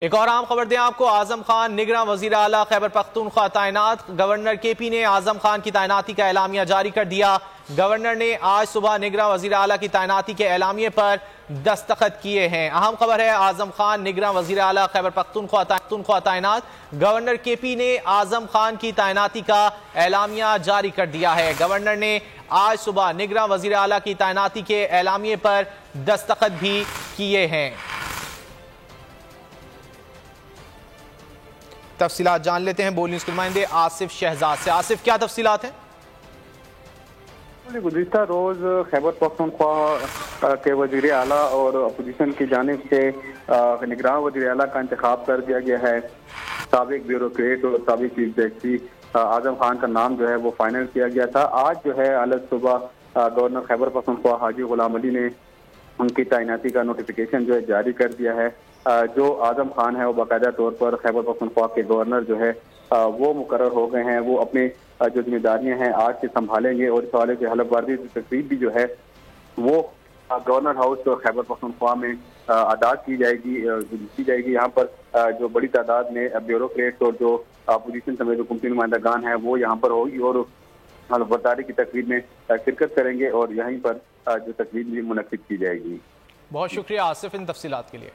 एक और आम खबर दें आपको, आजम खान निगरान वजीर आला खैबर पख्तूनख्वा तैनात। गवर्नर केपी ने आजम खान की तैनाती का एलामिया जारी कर दिया। गवर्नर ने आज सुबह निगरान वजीर आला की तैनाती के एलामिये पर दस्तखत किए हैं। अहम खबर है, आजम खान निगरान वजीर आला खैबर पख्तूनख्वा तैनात। गवर्नर केपी ने आजम खान की तैनाती का एलामिया जारी कर दिया है। गवर्नर ने आज सुबह निगरान वजीर आला की तैनाती के एलामिये पर दस्तखत भी किए हैं। तफसीलात जान लेते हैं बोल न्यूज़ के नुमाइंदे आसिफ शहजाद से। आसिफ, क्या तफसीलात हैं? गुज़िश्ता रोज खैबर पख्तूनख्वा के वजीर आला और अपोजिशन की जानिब से निगरान वजीर आला का इंतखाब कर दिया गया है। साबिक ब्यूरोक्रेट और साबिक चीफ जस्टिस आजम खान का नाम जो है वो फाइनल किया गया था। आज जो है अलग सुबह गवर्नर खैबर पख्तूनख्वा हाजी गुलाम अली ने उनकी तैनाती का नोटिफिकेशन जो है जारी कर दिया है। जो आजम खान है वो बाकायदा तौर पर खैबर पख्तूनख्वा के गवर्नर जो है वो मुकर्रर हो गए हैं। वो अपनी जो जिम्मेदारियां हैं आज से संभालेंगे और इस हवाले से हलफवर्दी की तकरीब भी जो है वो गवर्नर हाउस और खैबर पख्तूनख्वा में अदा की जाएगी। यहाँ पर जो बड़ी तादाद में ब्यूरोक्रेट्स और जो अपोजिशन समेत हुकूमती नुमाइंदगान है वो यहाँ पर होगी और हलफबर्दारी की तकरीब में शिरकत करेंगे और यहीं पर जो तकरीब मुनक्किद की जाएगी। बहुत शुक्रिया आसिफ इन तफसीलात के लिए।